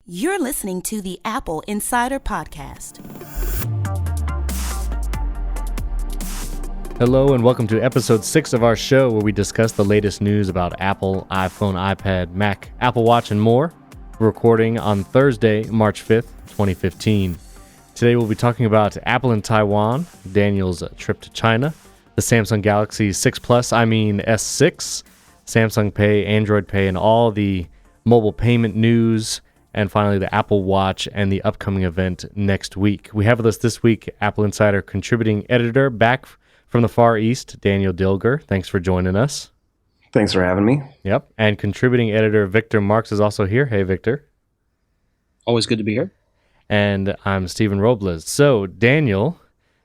You're listening to the Apple Insider Podcast. Hello and welcome to episode 6 of our show where we discuss the latest news about Apple, iPhone, iPad, Mac, Apple Watch, and more. We're recording on Thursday, March 5th, 2015. Today we'll be talking about Apple in Taiwan, Daniel's trip to China, the Samsung Galaxy S6, Samsung Pay, Android Pay, and all the mobile payment news, and finally the Apple Watch and the upcoming event next week. We have with us this week Apple Insider contributing editor back from the Far East, Daniel Dilger. Thanks for joining us. Thanks for having me. Yep. And contributing editor Victor Marks is also here. Hey, Victor. Always good to be here. And I'm Stephen Robles. So Daniel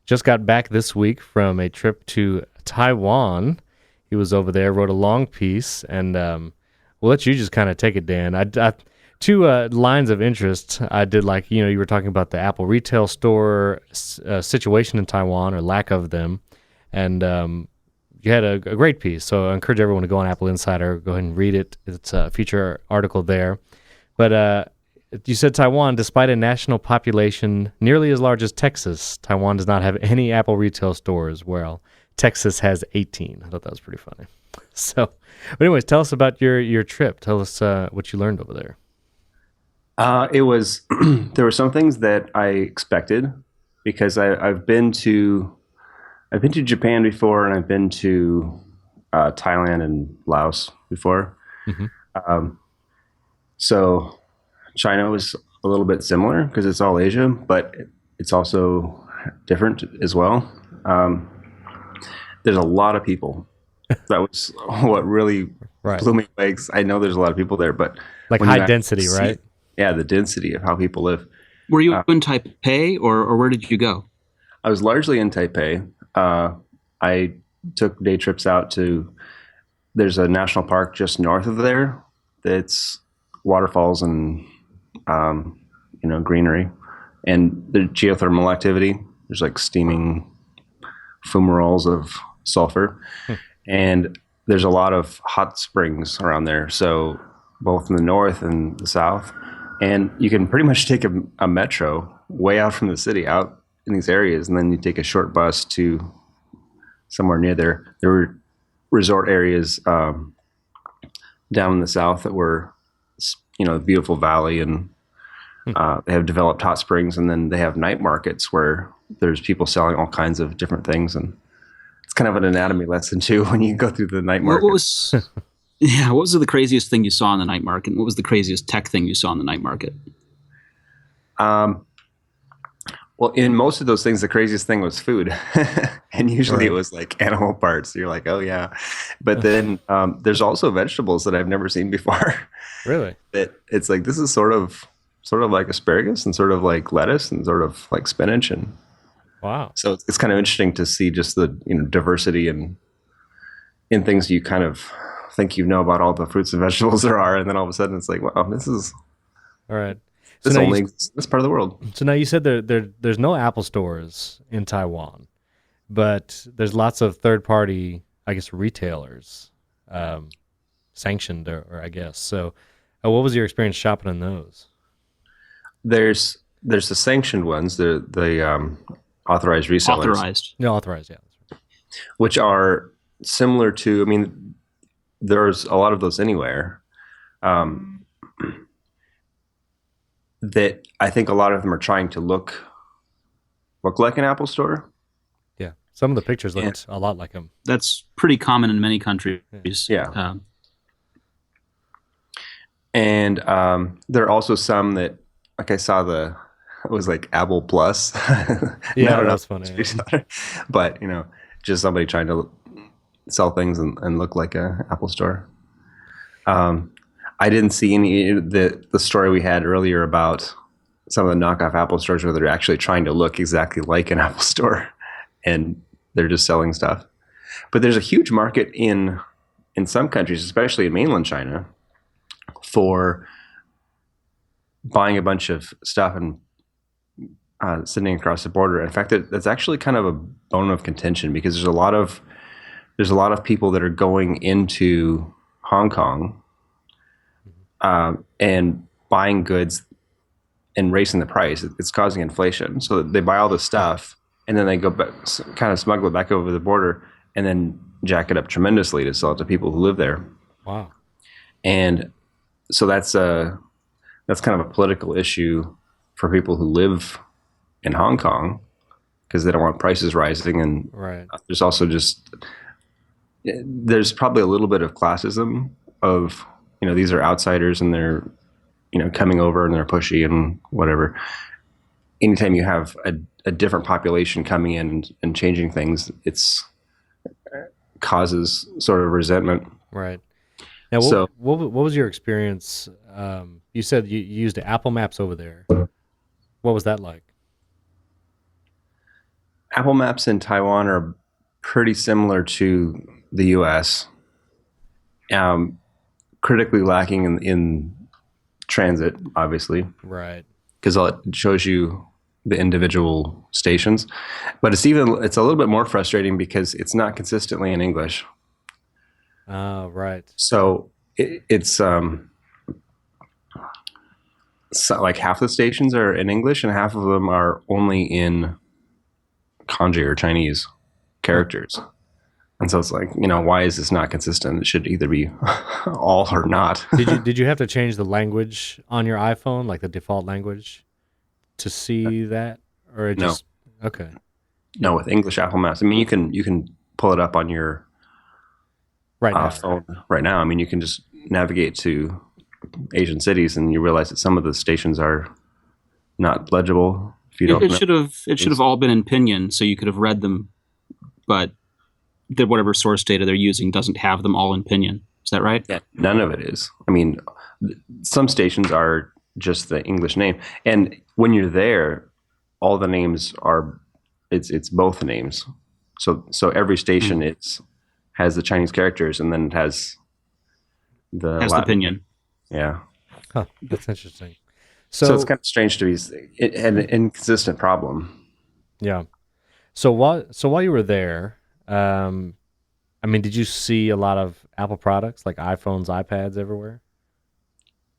just got back this week from a trip to Taiwan. He was over there, wrote a long piece, and we'll let you just kind of take it, Dan. Two lines of interest. I did you were talking about the Apple retail store situation in Taiwan, or lack of them, and you had a great piece. So I encourage everyone to go on Apple Insider, go ahead and read it. It's a feature article there. But you said Taiwan, despite a national population nearly as large as Texas, Taiwan does not have any Apple retail stores, where Texas has 18. I thought that was pretty funny. So, but anyways, tell us about your trip. Tell us what you learned over there. It was there were some things that I expected because I've been to Japan before, and I've been to Thailand and Laos before. Mm-hmm. So China was a little bit similar because it's all Asia, but it's also different as well. There's a lot of people. That was what really blew me away. I know there's a lot of people there, but high density, right? Yeah, the density of how people live. Were you in Taipei, or where did you go? I was largely in Taipei. I took day trips out to, there's a national park just north of there that's waterfalls and, greenery. And the geothermal activity, there's like steaming fumaroles of sulfur. And there's a lot of hot springs around there. So both in the north and the south. And you can pretty much take a metro way out from the city, out in these areas, and then you take a short bus to somewhere near there. There were resort areas down in the south that were, the beautiful valley, and they have developed hot springs, and then they have night markets where there's people selling all kinds of different things, and it's kind of an anatomy lesson too when you go through the night market. What was the craziest thing you saw in the night market? What was the craziest tech thing you saw in the night market? Well, in most of those things, the craziest thing was food. And usually it was like animal parts. You're like, oh yeah. But then there's also vegetables that I've never seen before. Really? It's like, this is sort of like asparagus, and sort of like lettuce, and sort of like spinach. And wow. So it's kind of interesting to see just the diversity in things you kind of think you know about all the fruits and vegetables there are, and then all of a sudden it's like, wow, this is all right. This part of the world. So now you said there's no Apple stores in Taiwan, but there's lots of third-party, I guess, retailers sanctioned, or I guess. So what was your experience shopping in those? There's the sanctioned ones, the authorized resellers. Authorized, yeah. Which are similar to, there's a lot of those anywhere. That I think a lot of them are trying to look like an Apple store. Yeah, some of the pictures looked a lot like them. That's pretty common in many countries. Yeah. And there are also some that, like I saw it was like Apple Plus. Yeah, that's funny. But, just somebody trying to sell things and look like a Apple store. I didn't see any the story we had earlier about some of the knockoff Apple stores where they're actually trying to look exactly like an Apple store, and they're just selling stuff. But there's a huge market in some countries, especially in mainland China, for buying a bunch of stuff and sending across the border. In fact, that's actually kind of a bone of contention, because there's a lot of people that are going into Hong Kong and buying goods and raising the price. It's causing inflation. So they buy all this stuff and then they go back, kind of smuggle it back over the border and then jack it up tremendously to sell it to people who live there. Wow. And so that's kind of a political issue for people who live in Hong Kong because they don't want prices rising. And Right. there's also there's probably a little bit of classism of, these are outsiders and they're, coming over and they're pushy and whatever. Anytime you have a different population coming in and changing things, it's causes sort of resentment. Right. Now, what was your experience? You said you used Apple Maps over there. What was that like? Apple Maps in Taiwan are pretty similar to the U.S. Critically lacking in transit, obviously. Right. Because it shows you the individual stations. But it's a little bit more frustrating because it's not consistently in English. Right. So it's like half the stations are in English and half of them are only in kanji or Chinese characters. And so it's like, why is this not consistent? It should either be all or not. Did you have to change the language on your iPhone, like the default language, to see that, or it just okay? No, with English Apple Maps. I mean, you can pull it up on your phone right now. I mean, you can just navigate to Asian cities, and you realize that some of the stations are not legible. If you don't, it should have all been in pinyin, so you could have read them, but whatever source data they're using doesn't have them all in pinyin. Is that right? Yeah, none of it is. I mean, some stations are just the English name, and when you're there, all the names are it's both names. So every station has the Chinese characters, and then it has the pinyin. Yeah. Huh, that's interesting. So it's kind of strange to be an inconsistent problem. Yeah. So while you were there, I mean, did you see a lot of Apple products like iPhones, iPads everywhere?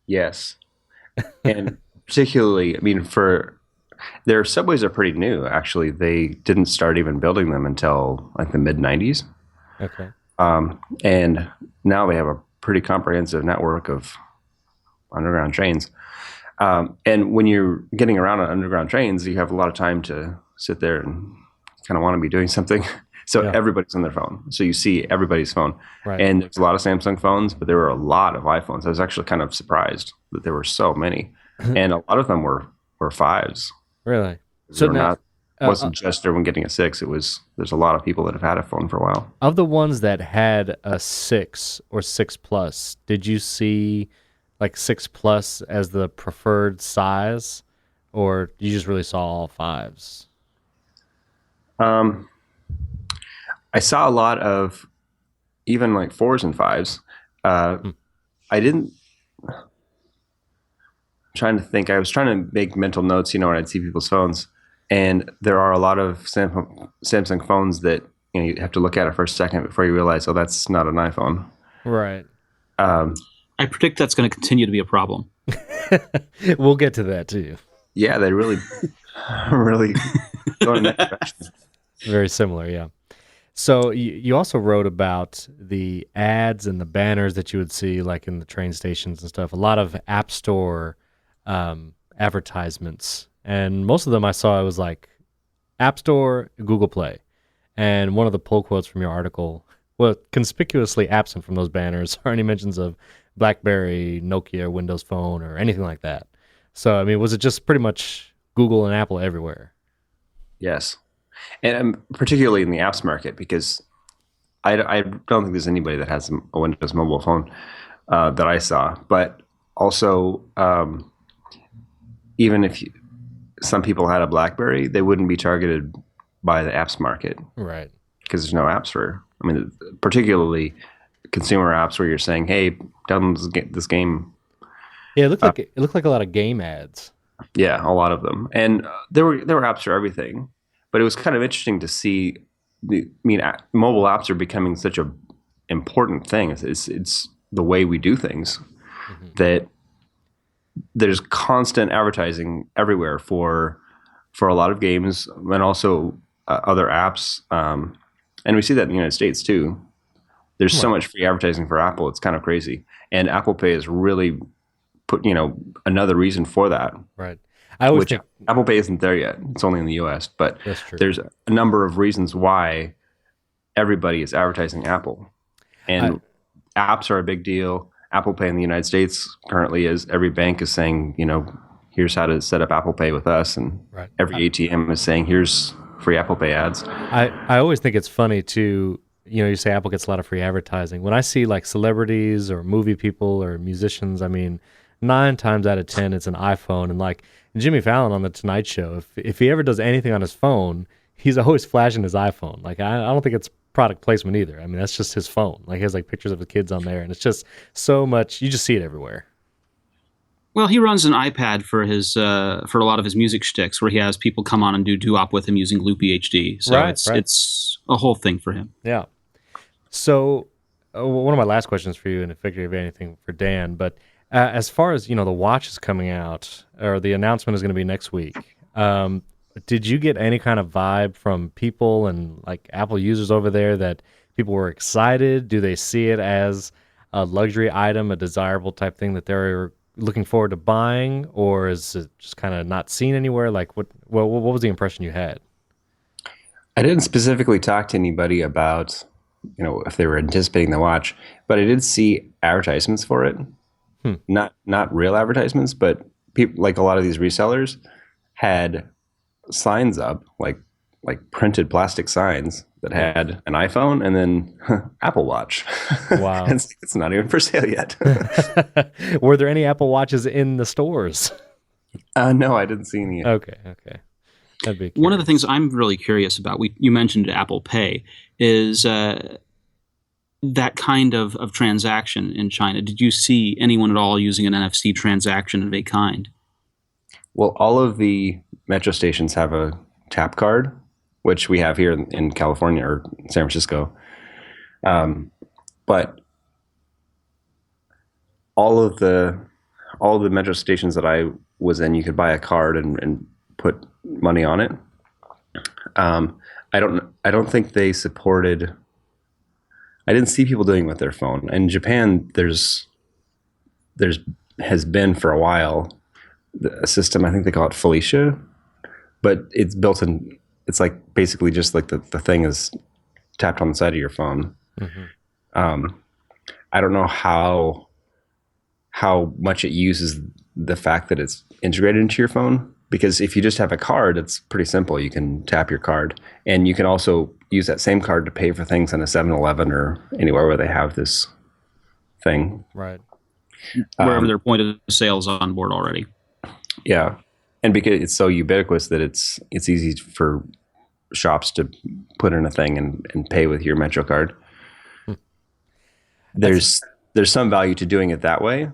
Yes. And particularly, I mean, their subways are pretty new, actually. They didn't start even building them until like the mid-90s. Okay. And now they have a pretty comprehensive network of underground trains. And when you're getting around on underground trains, you have a lot of time to sit there and kind of want to be doing something. So everybody's on their phone. So you see everybody's phone. Right. And there's a lot of Samsung phones, but there were a lot of iPhones. I was actually kind of surprised that there were so many. And a lot of them were fives. Really? So it wasn't just everyone getting a 6. There's a lot of people that have had a phone for a while. Of the ones that had a 6 or 6 Plus, did you see like 6 Plus as the preferred size, or you just really saw all 5s? I saw a lot of even like 4s and 5s. I didn't. I'm trying to think. I was trying to make mental notes, when I'd see people's phones, and there are a lot of Samsung phones that you have to look at it for a second before you realize, oh, that's not an iPhone. Right. I predict that's going to continue to be a problem. We'll get to that too. Yeah, they really going in that direction. Very similar, yeah. So you also wrote about the ads and the banners that you would see like in the train stations and stuff. A lot of App Store advertisements. And most of them I saw, it was like App Store, Google Play. And one of the pull quotes from your article, well, conspicuously absent from those banners are any mentions of BlackBerry, Nokia, Windows Phone, or anything like that. So, I mean, was it just pretty much Google and Apple everywhere? Yes. And particularly in the apps market, because I don't think there's anybody that has a Windows mobile phone that I saw. But also, even if some people had a BlackBerry, they wouldn't be targeted by the apps market. Right. Because there's no apps particularly consumer apps where you're saying, hey, download this game. Yeah, it looked like a lot of game ads. Yeah, a lot of them. And there were apps for everything. But it was kind of interesting to see. Mobile apps are becoming such a important thing. It's the way we do things that there's constant advertising everywhere for a lot of games and also other apps. And we see that in the United States too. There's so much free advertising for Apple. It's kind of crazy. And Apple Pay is really put, another reason for that. Right. I always think Apple Pay isn't there yet. It's only in the US, but that's true. There's a number of reasons why everybody is advertising Apple. And apps are a big deal. Apple Pay in the United States currently is. Every bank is saying, here's how to set up Apple Pay with us. And every ATM is saying, here's free Apple Pay ads. I always think it's funny to, you say Apple gets a lot of free advertising. When I see like celebrities or movie people or musicians, 9 times out of 10, it's an iPhone. And like Jimmy Fallon on The Tonight Show, if he ever does anything on his phone, he's always flashing his iPhone. Like, I don't think it's product placement either. That's just his phone. Like, he has like pictures of the kids on there, and it's just so much. You just see it everywhere. Well, he runs an iPad for his for a lot of his music shticks, where he has people come on and do doo-wop with him using Loopy HD. So it's a whole thing for him. Yeah. So one of my last questions for you, and I figure if anything for Dan, but as far as the watch is coming out, or the announcement is going to be next week, did you get any kind of vibe from people and like Apple users over there that people were excited? Do they see it as a luxury item, a desirable type thing that they're looking forward to buying, or is it just kind of not seen anywhere? Like, what was the impression you had? I didn't specifically talk to anybody about if they were anticipating the watch, but I did see advertisements for it. Not real advertisements, but people, like a lot of these resellers, had signs up, like printed plastic signs that had an iPhone and then Apple Watch. Wow. It's not even for sale yet. Were there any Apple Watches in the stores? No, I didn't see any yet. Okay. That'd be curious. One of the things I'm really curious about, you mentioned Apple Pay, is that kind of transaction in China. Did you see anyone at all using an NFC transaction of a kind? Well, all of the metro stations have a tap card, which we have here in California or San Francisco. But all of the metro stations that I was in, you could buy a card and put money on it. I don't think they supported. I didn't see people doing it with their phone. In Japan, there's has been for a while a system. I think they call it Felicia, but it's built in. It's like basically just like the thing is tapped on the side of your phone. Mm-hmm. I don't know how much it uses the fact that it's integrated into your phone, because if you just have a card, it's pretty simple. You can tap your card, and you can also use that same card to pay for things in a 7-Eleven or anywhere where they have this thing. Right. Wherever their point of sale is on board already. Yeah. And because it's so ubiquitous that it's easy for shops to put in a thing and pay with your Metro card. There's some value to doing it that way.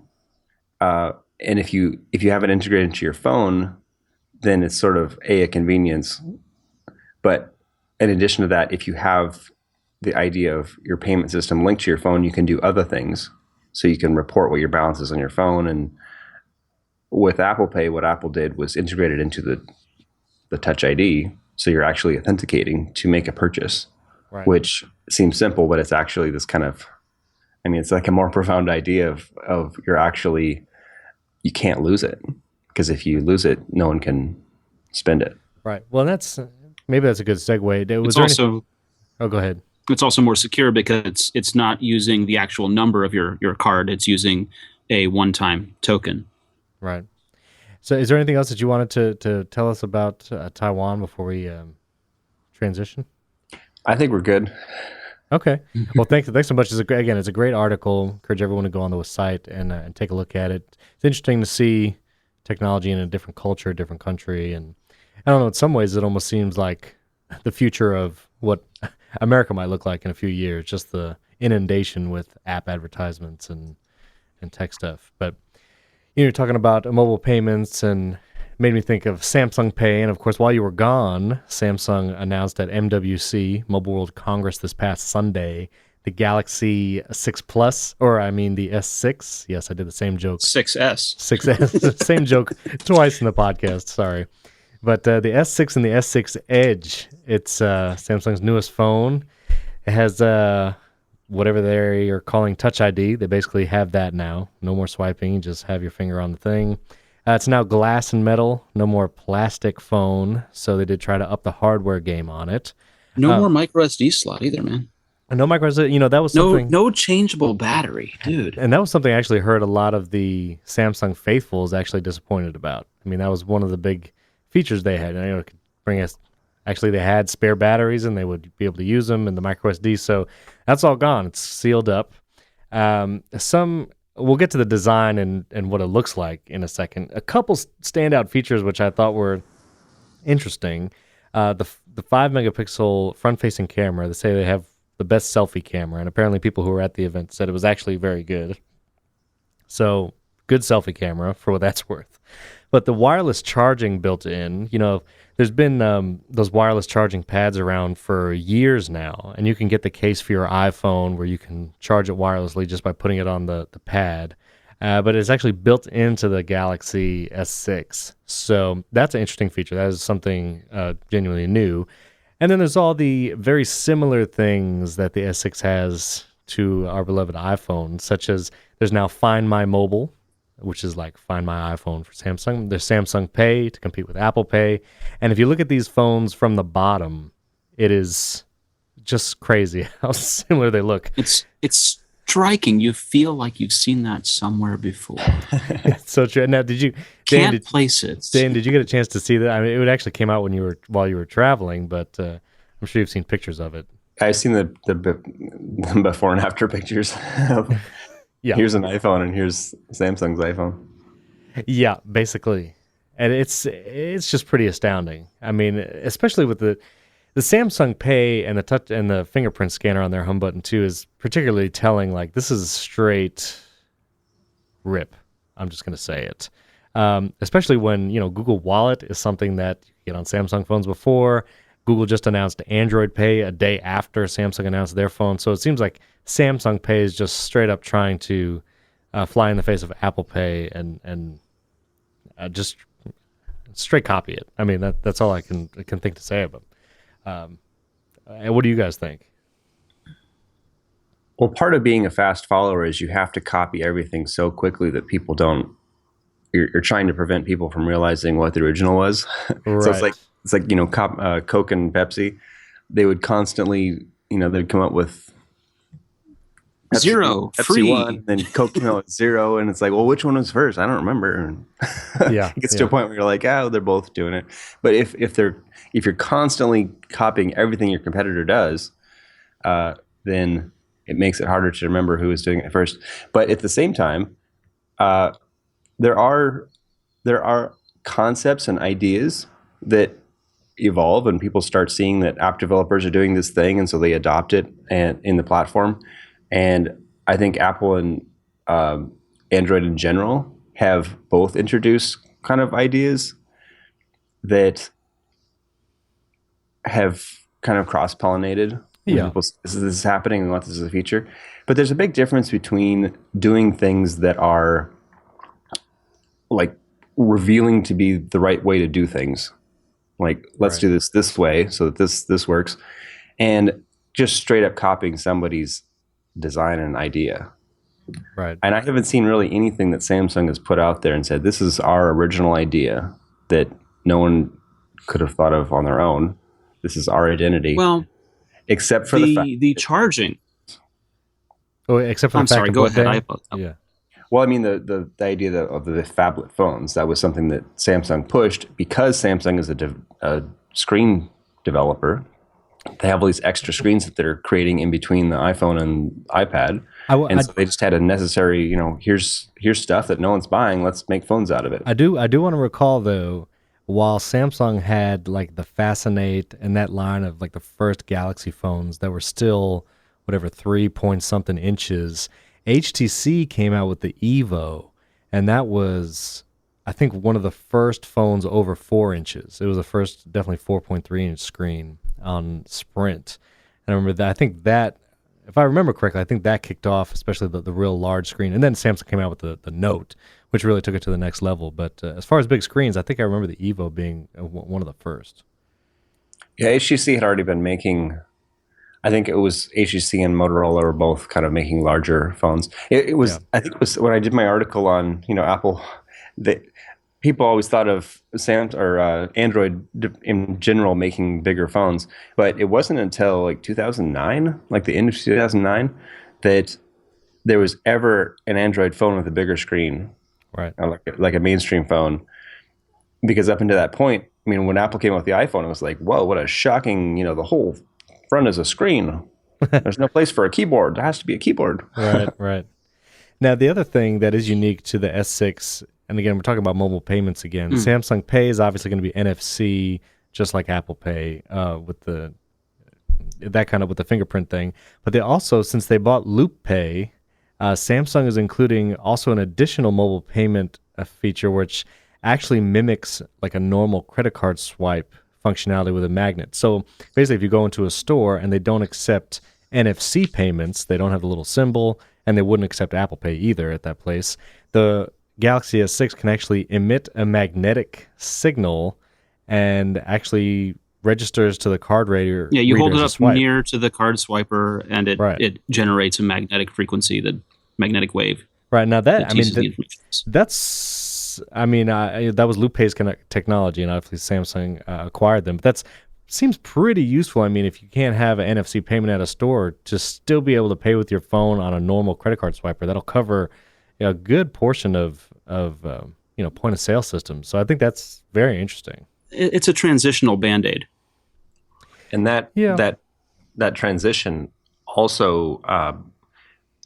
And if you have it integrated into your phone, then it's sort of a convenience. But in addition to that, if you have the idea of your payment system linked to your phone, you can do other things. So you can report what your balance is on your phone. And with Apple Pay, what Apple did was integrated into the Touch ID. So you're actually authenticating to make a purchase, right, which seems simple, but it's actually this kind of, it's like a more profound idea of you can't lose it, because if you lose it, no one can spend it. Right. Well, maybe that's a good segue. Go ahead. It's also more secure because it's not using the actual number of your card. It's using a one-time token. Right. So is there anything else that you wanted to tell us about Taiwan before we transition? I think we're good. Okay. Well, thanks so much. It's a great article. Encourage everyone to go on the site and take a look at it. It's interesting to see technology in a different culture, a different country. And I don't know, in some ways it almost seems like the future of what America might look like in a few years, just the inundation with app advertisements and tech stuff. But you're talking about mobile payments and made me think of Samsung Pay. And of course, while you were gone, Samsung announced at MWC, Mobile World Congress, this past Sunday, the Galaxy 6 Plus, or I mean the S6. Yes, I did the same joke. 6S. 6S, same joke twice in the podcast. Sorry, but the S6 and the S6 Edge. It's Samsung's newest phone. It has whatever they are calling Touch ID. They basically have that now. No more swiping. You just have your finger on the thing. It's now glass and metal. No more plastic phone. So they did try to up the hardware game on it. No more micro SD slot either, man. No micro SD. That was something. No changeable battery, dude. And that was something I actually heard a lot of the Samsung faithfuls actually disappointed about. I mean, that was one of the big features they had. And, it could bring us. Actually, they had spare batteries, and they would be able to use them in the micro SD. So that's all gone. It's sealed up. We'll get to the design and what it looks like in a second. A couple standout features which I thought were interesting. The 5-megapixel front-facing camera. They say they have the best selfie camera, and apparently people who were at the event said it was actually very good. So good selfie camera for what that's worth. But the wireless charging built in, there's been those wireless charging pads around for years now, and you can get the case for your iPhone where you can charge it wirelessly just by putting it on the pad. But it's actually built into the Galaxy S6. So that's an interesting feature. That is something genuinely new. And then there's all the very similar things that the S6 has to our beloved iPhone, such as there's now Find My Mobile, which is like Find My iPhone for Samsung. There's Samsung Pay to compete with Apple Pay. And if you look at these phones from the bottom, it is just crazy how similar they look. It's striking. You feel like you've seen that somewhere before. It's so true. Now, Can't place it. Dan, did you get a chance to see that? I mean, it actually came out while you were traveling, but I'm sure you've seen pictures of it. I've seen the before and after pictures. Yeah. Here's an iPhone and here's Samsung's iPhone. Yeah, basically. And it's just pretty astounding. I mean, especially with the Samsung Pay and the touch and the fingerprint scanner on their home button too is particularly telling. Like, this is a straight rip. I'm just going to say it. Especially when, Google Wallet is something that you get on Samsung phones before. Google just announced Android Pay a day after Samsung announced their phone. So it seems like Samsung Pay is just straight up trying to fly in the face of Apple Pay and just straight copy it. I mean, that's all I can think to say about it. What do you guys think? Well, part of being a fast follower is you have to copy everything so quickly that people don't. You're trying to prevent people from realizing what the original was. Right. So it's like Coke and Pepsi. They would constantly, they'd come up with Zero, Pepsi free. One, then Coke came out with zero, and it's like, well, which one was first? I don't remember. And Yeah, it gets to a point where you're like, they're both doing it. But if you're constantly copying everything your competitor does, then it makes it harder to remember who was doing it first. But at the same time, there are concepts and ideas that evolve, and people start seeing that app developers are doing this thing, and so they adopt it in the platform. And I think Apple and Android in general have both introduced kind of ideas that have kind of cross-pollinated. Yeah. This is happening and what this is a feature. But there's a big difference between doing things that are like revealing to be the right way to do things. Like, let's do this way so that this works. And just straight up copying somebody's design and idea. Right. And I haven't seen really anything that Samsung has put out there and said, this is our original idea that no one could have thought of on their own. This is our identity. Well, except for the charging. Oh, except for I'm the fact sorry. of Go what ahead. they- Yeah. Well, I mean, the idea of the phablet phones, that was something that Samsung pushed because Samsung is a screen developer. They have all these extra screens that they're creating in between the iPhone and iPad. So they just had a necessary, here's stuff that no one's buying. Let's make phones out of it. I do want to recall, though, while Samsung had like the Fascinate and that line of like the first Galaxy phones that were still whatever 3-point-something inches, HTC came out with the Evo, and that was, I think, one of the first phones over 4 inches. It was the first definitely 4.3-inch screen on Sprint. And I remember that. I think that if I remember correctly, I think that kicked off, especially the real large screen. And then Samsung came out with the Note, which really took it to the next level. But as far as big screens, I think I remember the Evo being one of the first. Yeah, HTC had already been making, I think it was HTC and Motorola were both kind of making larger phones. It was, I think it was when I did my article on, Apple, that people always thought of Android in general making bigger phones, but it wasn't until like 2009, like the end of 2009, that there was ever an Android phone with a bigger screen, right? Like a mainstream phone. Because up until that point, I mean, when Apple came out with the iPhone, it was like, whoa, what a shocking, the whole front is a screen. There's no place for a keyboard. There has to be a keyboard. Right. Now, the other thing that is unique to the S6, and again, we're talking about mobile payments again. Samsung Pay is obviously going to be NFC, just like Apple Pay, with the fingerprint thing. But they also, since they bought Loop Pay, Samsung is including also an additional mobile payment feature, which actually mimics like a normal credit card swipe functionality with a magnet. So basically, if you go into a store and they don't accept NFC payments, they don't have the little symbol, and they wouldn't accept Apple Pay either at that place, the Galaxy S6 can actually emit a magnetic signal and actually registers to the card reader. Yeah, you hold it up near to the card swiper, and it generates a magnetic frequency, the magnetic wave. Right, now that that was LoopPay's technology, and obviously Samsung acquired them. But that seems pretty useful. I mean, if you can't have an NFC payment at a store, to still be able to pay with your phone on a normal credit card swiper, that'll cover a good portion of point of sale systems. So I think that's very interesting. It's a transitional Band-Aid, and that transition also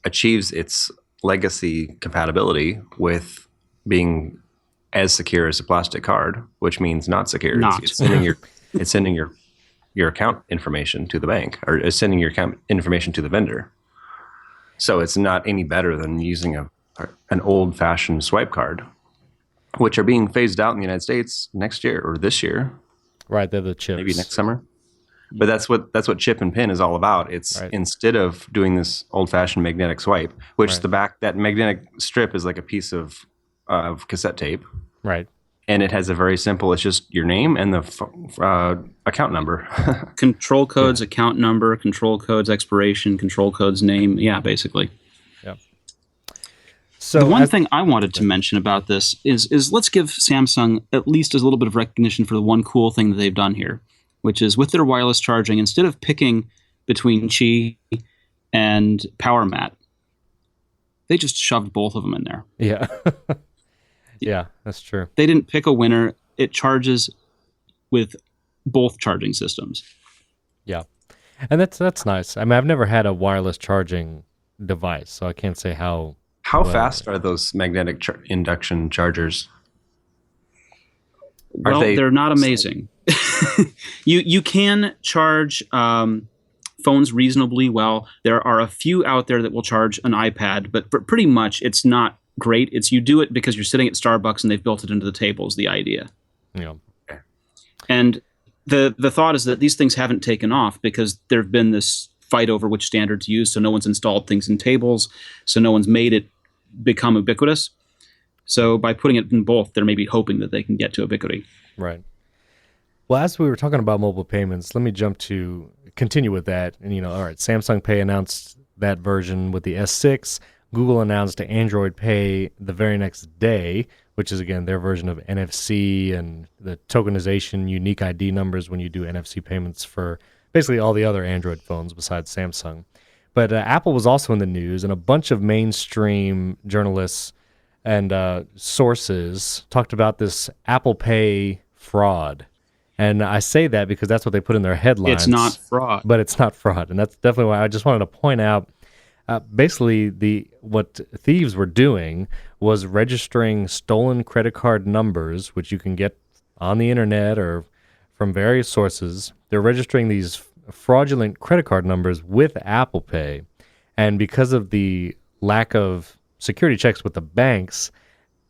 achieves its legacy compatibility with being as secure as a plastic card, which means not secure. It's sending your account information to the bank, or it's sending your account information to the vendor. So it's not any better than using an old-fashioned swipe card, which are being phased out in the United States next year or this year. Right, they're the chips. Maybe next summer. But that's what chip and pin is all about. It's instead of doing this old-fashioned magnetic swipe, which that magnetic strip is like a piece of cassette tape. Right. And it has a very simple, it's just your name and the account number. Control codes, account number, control codes, expiration, control codes, name. Yeah, basically. Yeah. So the one thing I wanted to mention about this is let's give Samsung at least a little bit of recognition for the one cool thing that they've done here, which is with their wireless charging, instead of picking between Qi and Power Mat, they just shoved both of them in there. Yeah. Yeah, that's true. They didn't pick a winner. It charges with both charging systems. Yeah. And that's nice. I mean, I've never had a wireless charging device, so I can't say how fast are those magnetic induction chargers? Well, they're not amazing. You can charge phones reasonably well. There are a few out there that will charge an iPad, but pretty much it's not great. It's you do it because you're sitting at Starbucks and they've built it into the table is the idea. Yeah. And the thought is that these things haven't taken off because there have been this fight over which standard to use, so no one's installed things in tables, so no one's made it become ubiquitous. So by putting it in both, they're maybe hoping that they can get to ubiquity. Right. Well, as we were talking about mobile payments, let me continue with that. And, all right, Samsung Pay announced that version with the S6. Google announced Android Pay the very next day, which is, again, their version of NFC and the tokenization, unique ID numbers when you do NFC payments for basically all the other Android phones besides Samsung. But Apple was also in the news, and a bunch of mainstream journalists and sources talked about this Apple Pay fraud. And I say that because that's what they put in their headlines. It's not fraud. But it's not fraud. And that's definitely why I just wanted to point out, basically, what thieves were doing was registering stolen credit card numbers, which you can get on the internet or from various sources. They're registering these fraudulent credit card numbers with Apple Pay. And because of the lack of security checks with the banks,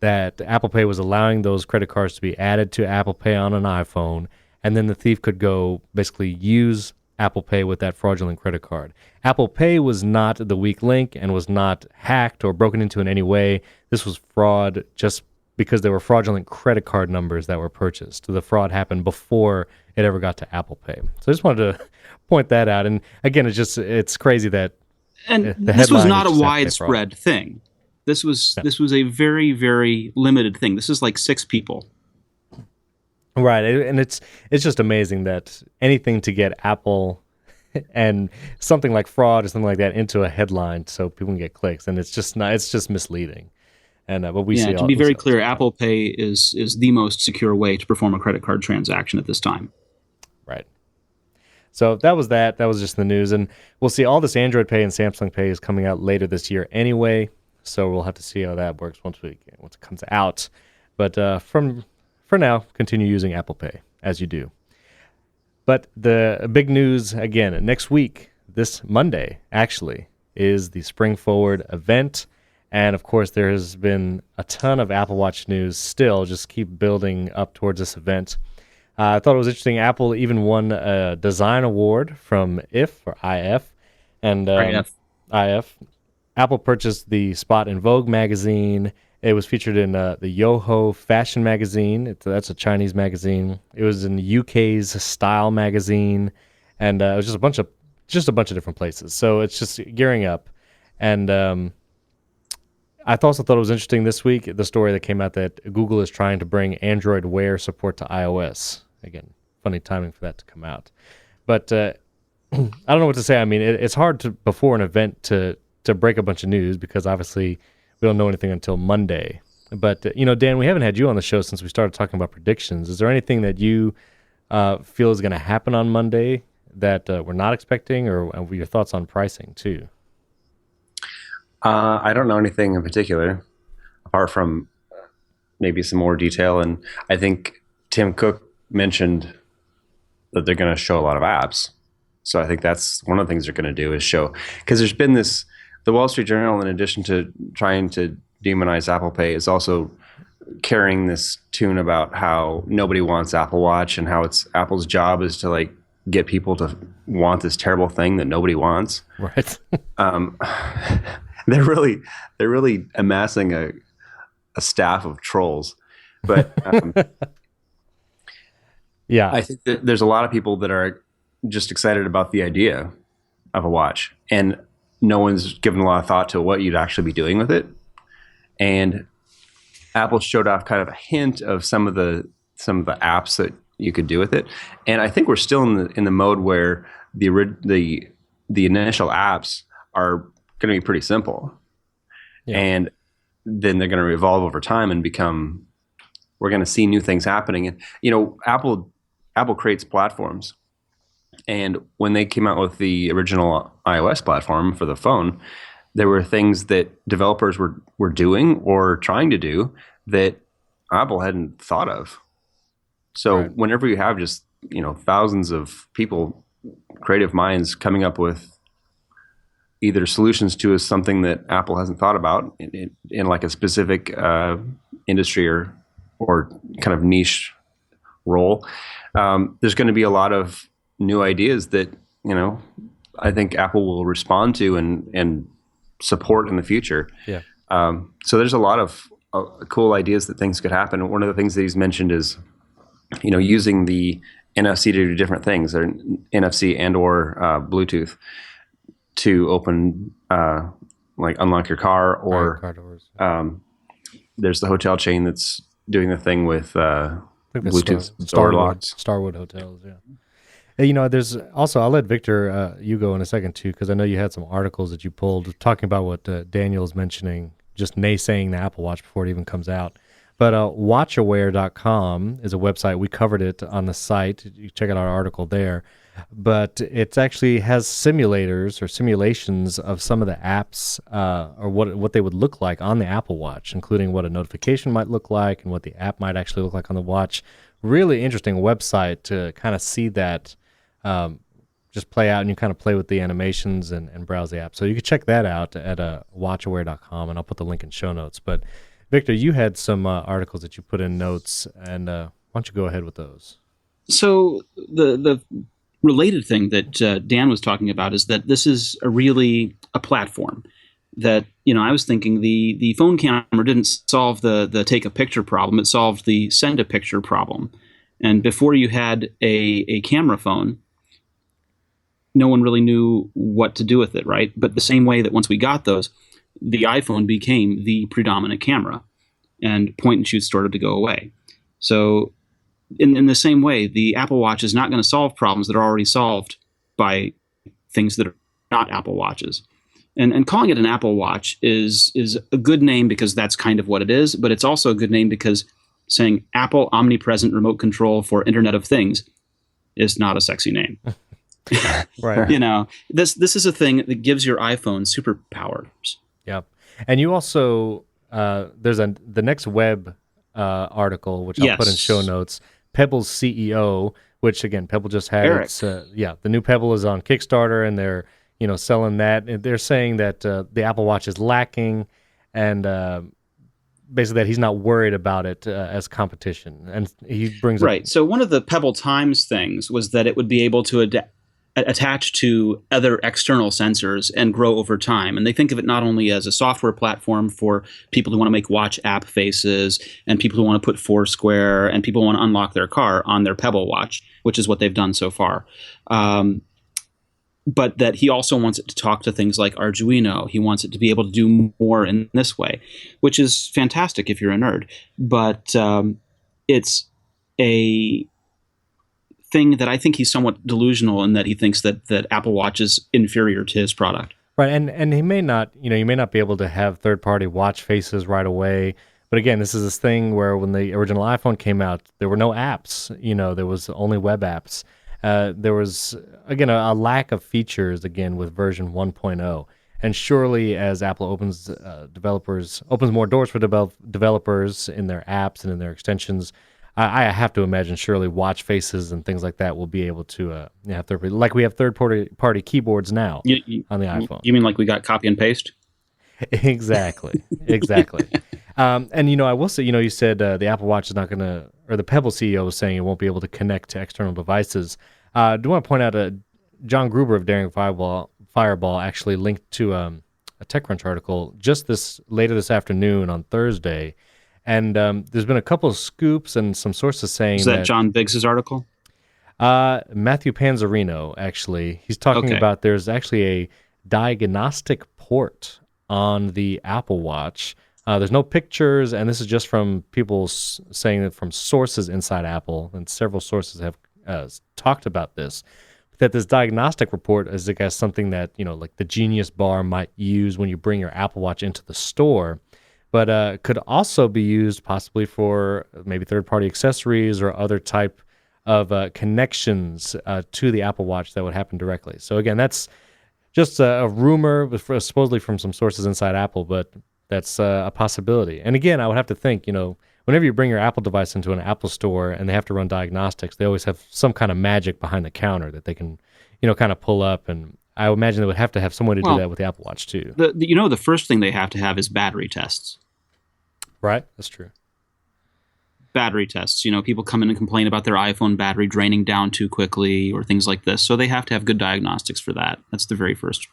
that Apple Pay was allowing those credit cards to be added to Apple Pay on an iPhone, and then the thief could go basically use Apple Pay with that fraudulent credit card. Apple Pay was not the weak link and was not hacked or broken into in any way. This was fraud just because there were fraudulent credit card numbers that were purchased. The fraud happened before it ever got to Apple Pay. So I just wanted to point that out. And again, it's crazy that this was not a widespread thing. This was a very, very limited thing. This is like 6 people. Right, and it's just amazing that anything to get Apple and something like fraud or something like that into a headline so people can get clicks, and it's just misleading. And but we see to be very clear, Apple Pay is the most secure way to perform a credit card transaction at this time. Right. So that was that. That was just the news, and we'll see all this Android Pay and Samsung Pay is coming out later this year anyway. So we'll have to see how that works once it comes out. But for now, continue using Apple Pay as you do. But the big news, again, next week, this Monday, actually, is the Spring Forward event. And, of course, there has been a ton of Apple Watch news still. Just keep building up towards this event. I thought it was interesting. Apple even won a design award from IF. And IF. Apple purchased the spot in Vogue magazine. It was featured in the Yoho Fashion magazine. That's a Chinese magazine. It was in the UK's Style magazine, and it was just a bunch of different places. So it's just gearing up. And I also thought it was interesting this week, the story that came out that Google is trying to bring Android Wear support to iOS. Again, funny timing for that to come out. But I don't know what to say. I mean, it's hard before an event to break a bunch of news because obviously we don't know anything until Monday. But, Dan, we haven't had you on the show since we started talking about predictions. Is there anything that you feel is going to happen on Monday that we're not expecting, or your thoughts on pricing, too? I don't know anything in particular, apart from maybe some more detail. And I think Tim Cook mentioned that they're going to show a lot of apps. So I think that's one of the things they're going to do is show, because there's been the Wall Street Journal, in addition to trying to demonize Apple Pay, is also carrying this tune about how nobody wants Apple Watch and how it's Apple's job is to get people to want this terrible thing that nobody wants. Right. They're really amassing a staff of trolls. But yeah, I think that there's a lot of people that are just excited about the idea of a watch, and no one's given a lot of thought to what you'd actually be doing with it. And Apple showed off kind of a hint of some of the apps that you could do with it. And I think we're still in the mode where the initial apps are going to be pretty simple. Yeah. And then they're going to evolve over time and we're going to see new things happening. And, Apple creates platforms. And when they came out with the original iOS platform for the phone, there were things that developers were doing or trying to do that Apple hadn't thought of. So right. Whenever you have just, thousands of people, creative minds coming up with either solutions to something that Apple hasn't thought about in like a specific industry or kind of niche role, there's going to be a lot of new ideas that, I think Apple will respond to and support in the future. Yeah. So there's a lot of cool ideas that things could happen. One of the things that he's mentioned is, using the NFC to do different things, or NFC and or Bluetooth to open, unlock your car, or car doors. There's the hotel chain that's doing the thing with Bluetooth door locks. Starwood Hotels, yeah. There's also, I'll let Victor, you go in a second too, because I know you had some articles that you pulled talking about what Daniel's mentioning, just naysaying the Apple Watch before it even comes out. But watchaware.com is a website. We covered it on the site. You check out our article there. But it actually has simulators or simulations of some of the apps or what they would look like on the Apple Watch, including what a notification might look like and what the app might actually look like on the watch. Really interesting website to kind of see that just play out, and you kind of play with the animations and browse the app. So you can check that out at watchaware.com, and I'll put the link in show notes. But Victor, you had some articles that you put in notes, and why don't you go ahead with those? So the related thing that Dan was talking about is that this is a platform that, I was thinking the phone camera didn't solve the take a picture problem. It solved the send a picture problem. And before you had a camera phone, no one really knew what to do with it, right? But the same way that once we got those, the iPhone became the predominant camera, and point and shoot started to go away. So in the same way, the Apple Watch is not going to solve problems that are already solved by things that are not Apple Watches. And calling it an Apple Watch is a good name because that's kind of what it is, but it's also a good name because saying Apple Omnipresent Remote Control for Internet of Things is not a sexy name. Right. This is a thing that gives your iPhone superpowers. Yep. And you also, there's the next web article, which I'll put in show notes, Pebble's CEO, which again, Pebble just had Eric. its, the new Pebble is on Kickstarter, and they're, selling that. And they're saying that the Apple Watch is lacking, and basically that he's not worried about it as competition. And he brings Right. So one of the Pebble Times things was that it would be able to attach to other external sensors and grow over time. And they think of it not only as a software platform for people who want to make watch app faces, and people who want to put Foursquare, and people who want to unlock their car on their Pebble Watch, which is what they've done so far. But that he also wants it to talk to things like Arduino. He wants it to be able to do more in this way, which is fantastic if you're a nerd. But it's a thing that I think he's somewhat delusional in, that he thinks that Apple Watch is inferior to his product. Right, and he may not, you may not be able to have third-party watch faces right away. But again, this is this thing where when the original iPhone came out, there were no apps. There was only web apps. There was, again, a lack of features, again, with version 1.0. And surely as Apple opens more doors for developers in their apps and in their extensions, I have to imagine surely watch faces and things like that will be able to have like we have third-party keyboards now on the iPhone. You mean like we got copy and paste? Exactly. And, I will say, you said the Apple Watch is not going to, or the Pebble CEO was saying it won't be able to connect to external devices. I do want to point out John Gruber of Daring Fireball actually linked to a TechCrunch article just later this afternoon on Thursday. And there's been a couple of scoops and some sources saying is that John Biggs's article? Matthew Panzarino, actually. He's talking about there's actually a diagnostic port on the Apple Watch. There's no pictures, and this is just from people saying that from sources inside Apple, and several sources have talked about this, that this diagnostic report is, I guess, something that, like the Genius Bar might use when you bring your Apple Watch into the store, but could also be used possibly for maybe third-party accessories or other type of connections to the Apple Watch that would happen directly. So again, that's just a rumor, supposedly from some sources inside Apple, but that's a possibility. And again, I would have to think, whenever you bring your Apple device into an Apple store and they have to run diagnostics, they always have some kind of magic behind the counter that they can, kind of pull up. And I would imagine they would have to have some way to do that with the Apple Watch too. The first thing they have to have is battery tests. Right, that's true. Battery tests. People come in and complain about their iPhone battery draining down too quickly or things like this. So they have to have good diagnostics for that. That's the very first.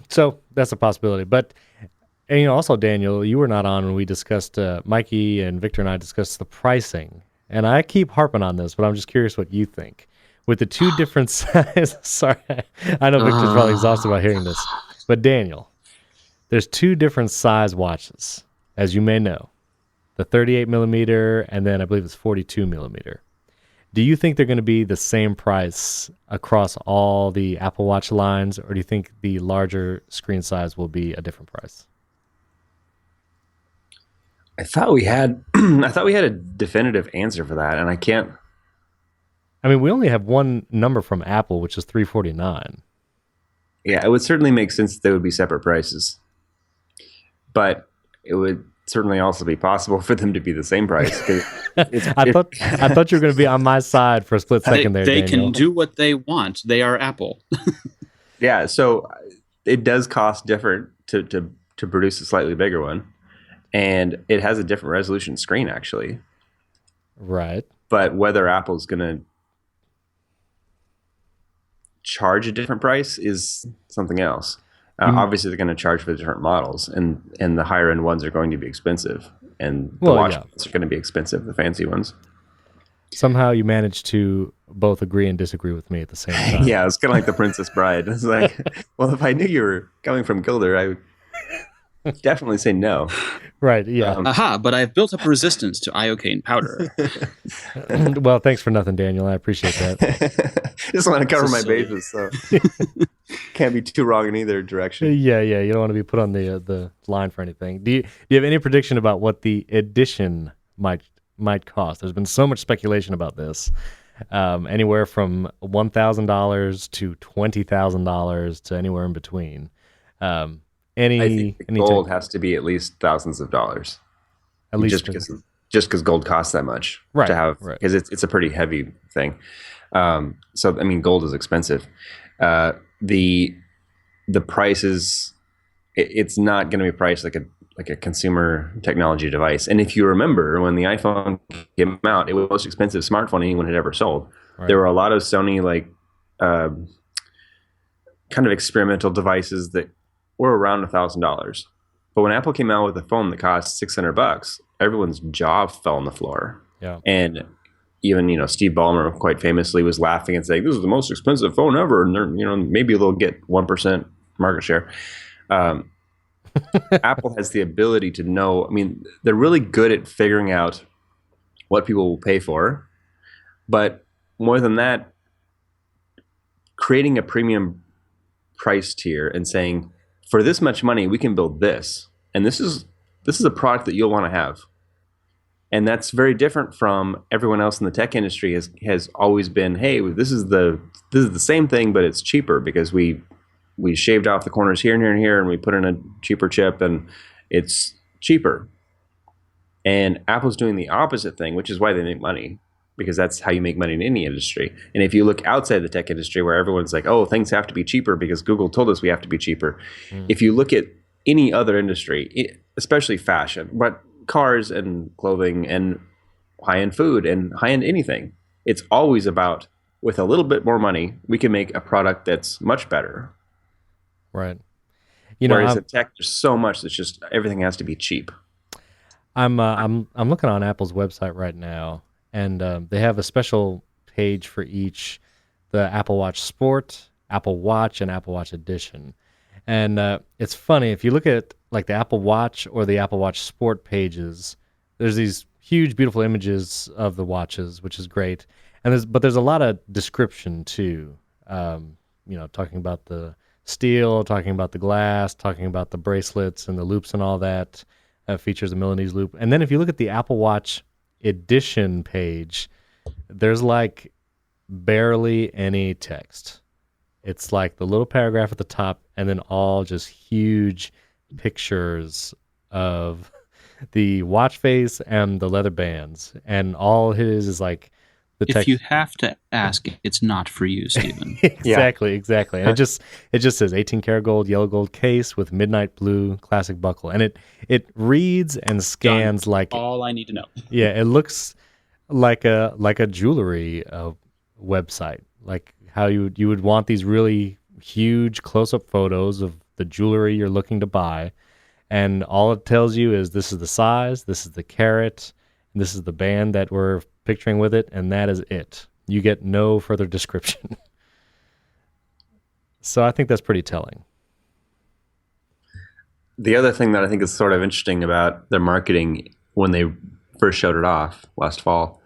So that's a possibility. But, and also, Daniel, you were not on when we discussed, Mikey and Victor and I discussed the pricing. And I keep harping on this, but I'm just curious what you think. With the two different sizes, sorry, I know Victor's probably exhausted about hearing this. But Daniel, there's two different size watches, as you may know. The 38 millimeter, and then I believe it's 42 millimeter. Do you think they're going to be the same price across all the Apple Watch lines, or do you think the larger screen size will be a different price? I thought we had a definitive answer for that, and I can't. I mean, we only have one number from Apple, which is $349. Yeah, it would certainly make sense that they would be separate prices, but it would certainly also be possible for them to be the same price. I thought you were going to be on my side for a split second there, They Daniel. can do what they want. They are Apple. Yeah, so it does cost different to produce a slightly bigger one, and it has a different resolution screen actually. Right. But whether Apple's going to charge a different price is something else. Obviously, they're going to charge for the different models, and the higher end ones are going to be expensive, and the watch ones are going to be expensive, the fancy ones. Somehow you managed to both agree and disagree with me at the same time. Yeah, it's kind of like the Princess Bride. It's like, well, if I knew you were coming from Gilder, I would definitely say no. Right, yeah. Aha, but I've built up resistance to iocane powder. Well, thanks for nothing, Daniel. I appreciate that. Just want to cover my bases, so can't be too wrong in either direction. Yeah. You don't want to be put on the line for anything. Do you have any prediction about what the edition might cost? There's been so much speculation about this. Anywhere from $1,000 to $20,000 to anywhere in between. I think the gold has to be at least thousands of dollars. At least just because gold costs that much to have, because it's a pretty heavy thing. So I mean, gold is expensive. The price is it's not going to be priced like a consumer technology device. And if you remember, when the iPhone came out, it was the most expensive smartphone anyone had ever sold. Right. There were a lot of Sony kind of experimental devices that were around $1,000. But when Apple came out with a phone that cost $600, everyone's jaw fell on the floor. Yeah. And even, Steve Ballmer quite famously was laughing and saying, "This is the most expensive phone ever." And maybe they'll get 1% market share. Apple has the ability to know. I mean, they're really good at figuring out what people will pay for. But more than that, creating a premium price tier and saying, for this much money, we can build this. And this is a product that you'll want to have. And that's very different from everyone else in the tech industry has always been, hey, this is the same thing, but it's cheaper because we shaved off the corners here and here and here, and we put in a cheaper chip, and it's cheaper. And Apple's doing the opposite thing, which is why they make money, because that's how you make money in any industry. And if you look outside the tech industry, where everyone's like, oh, things have to be cheaper because Google told us we have to be cheaper. If you look at any other industry, especially fashion, but cars and clothing and high-end food and high-end anything, it's always about, with a little bit more money, we can make a product that's much better. Right. Whereas in tech, there's so much that's just everything has to be cheap. I'm looking on Apple's website right now, and they have a special page for each, the Apple Watch Sport, Apple Watch, and Apple Watch Edition. And it's funny, if you look at like the Apple Watch or the Apple Watch Sport pages, there's these huge, beautiful images of the watches, which is great. But there's a lot of description too. Talking about the steel, talking about the glass, talking about the bracelets and the loops and all that. Features a Milanese loop. And then if you look at the Apple Watch Edition page, there's like barely any text. It's like the little paragraph at the top, and then all just huge pictures of the watch face and the leather bands. And all it is like the text. If you have to ask, it's not for you, Stephen. Exactly. And it just says 18 karat gold, yellow gold case with midnight blue classic buckle. And it reads and scans Done. like all I need to know. Yeah, it looks like a jewelry website, like how you would want these really huge close-up photos of the jewelry you're looking to buy, and all it tells you is this is the size, this is the carat, and this is the band that we're picturing with it, and that is it. You get no further description. So I think that's pretty telling. The other thing that I think is sort of interesting about their marketing when they first showed it off last fall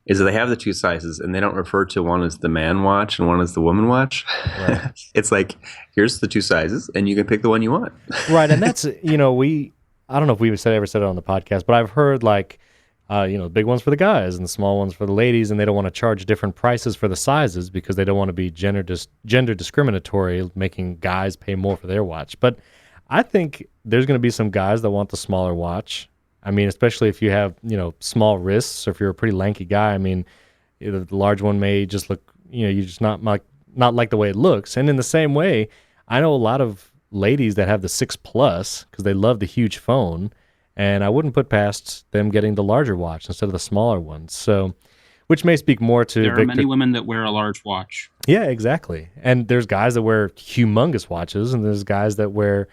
is that they have the two sizes, and they don't refer to one as the man watch and one as the woman watch. Right. It's like, here's the two sizes, and you can pick the one you want. Right, and that's, I don't know if we ever said it on the podcast, but I've heard like, the big ones for the guys and the small ones for the ladies, and they don't want to charge different prices for the sizes because they don't want to be gender discriminatory, making guys pay more for their watch. But I think there's going to be some guys that want the smaller watch. I mean, especially if you have, small wrists, or if you're a pretty lanky guy. I mean, the large one may just look, you just not like the way it looks. And in the same way, I know a lot of ladies that have the 6 Plus because they love the huge phone, and I wouldn't put past them getting the larger watch instead of the smaller one. So, which may speak more to There are many women that wear a large watch. Yeah, exactly. And there's guys that wear humongous watches, and there's guys that wear,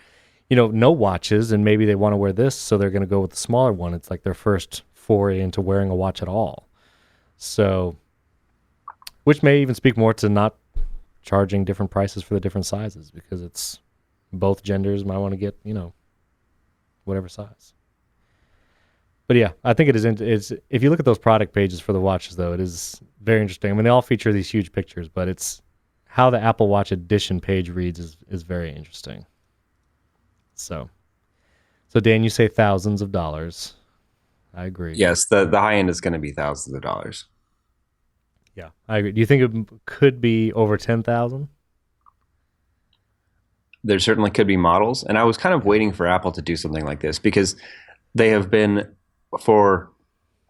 no watches, and maybe they want to wear this, so they're going to go with the smaller one. It's like their first foray into wearing a watch at all. So, which may even speak more to not charging different prices for the different sizes, because it's both genders might want to get, whatever size. But yeah, I think it is. If you look at those product pages for the watches, though, it is very interesting. I mean, they all feature these huge pictures, but it's how the Apple Watch Edition page reads is very interesting. So Dan, you say thousands of dollars. I agree. Yes, the high end is going to be thousands of dollars. Yeah, I agree. Do you think it could be over 10,000? There certainly could be models, and I was kind of waiting for Apple to do something like this, because they have been for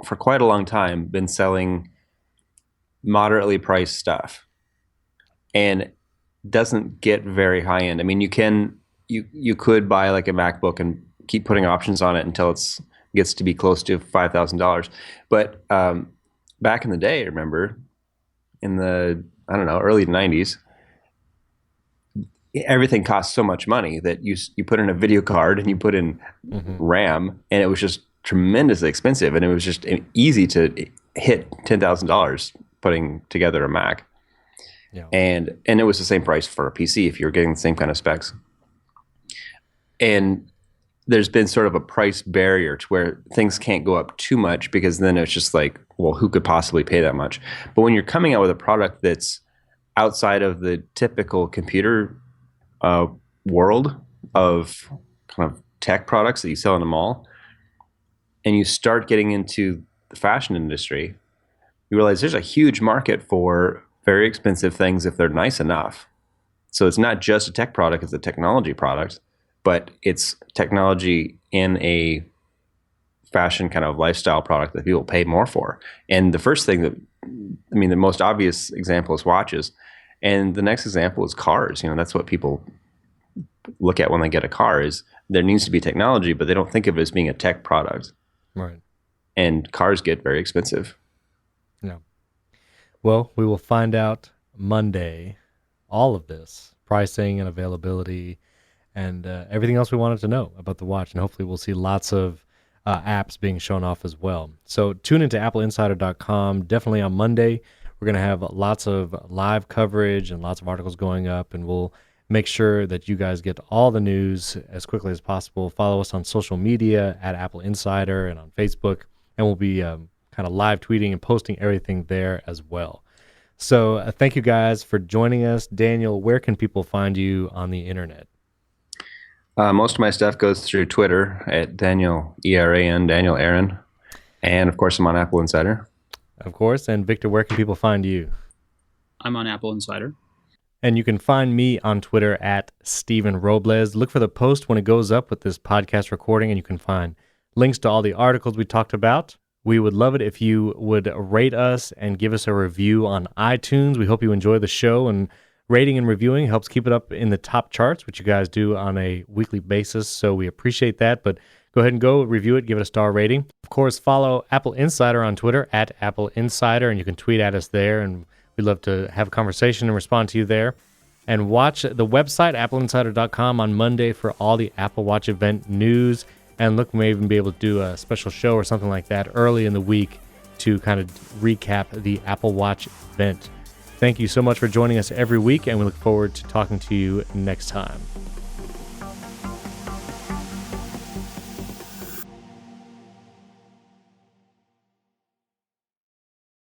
quite a long time been selling moderately priced stuff, and doesn't get very high end. I mean, you could buy like a MacBook and keep putting options on it until gets to be close to $5,000. But back in the day, remember, in the early 90s, everything cost so much money that you put in a video card and you put in RAM, and it was just tremendously expensive, and it was just easy to hit $10,000 putting together a Mac. Yeah. And it was the same price for a PC if you're getting the same kind of specs. And there's been sort of a price barrier to where things can't go up too much, because then it's just like, well, who could possibly pay that much? But when you're coming out with a product that's outside of the typical computer world of kind of tech products that you sell in a mall, and you start getting into the fashion industry, you realize there's a huge market for very expensive things if they're nice enough. So it's not just a tech product, it's a technology product, but it's technology in a fashion kind of lifestyle product that people pay more for. And the first thing the most obvious example is watches. And the next example is cars. That's what people look at when they get a car, is there needs to be technology, but they don't think of it as being a tech product. Right. And cars get very expensive. Yeah. Well, we will find out Monday all of this, pricing and availability and everything else we wanted to know about the watch. And hopefully we'll see lots of apps being shown off as well. So tune into AppleInsider.com. Definitely on Monday, we're going to have lots of live coverage and lots of articles going up, and we'll make sure that you guys get all the news as quickly as possible. Follow us on social media at Apple Insider and on Facebook, and we'll be kind of live tweeting and posting everything there as well. So thank you guys for joining us. Daniel, where can people find you on the internet? Most of my stuff goes through Twitter at Daniel ERAN, Daniel Aaron, and of course I'm on Apple Insider. Of course. And Victor, where can people find you? I'm on Apple Insider. And you can find me on Twitter at Steven Robles. Look for the post when it goes up with this podcast recording, and you can find links to all the articles we talked about. We would love it if you would rate us and give us a review on iTunes. We hope you enjoy the show, and rating and reviewing helps keep it up in the top charts, which you guys do on a weekly basis, so we appreciate that. But go ahead and go review it, give it a star rating. Of course, follow Apple Insider on Twitter at Apple Insider, and you can tweet at us there, and we'd love to have a conversation and respond to you there. And watch the website, AppleInsider.com, on Monday for all the Apple Watch event news. And look, we may even be able to do a special show or something like that early in the week to kind of recap the Apple Watch event. Thank you so much for joining us every week, and we look forward to talking to you next time.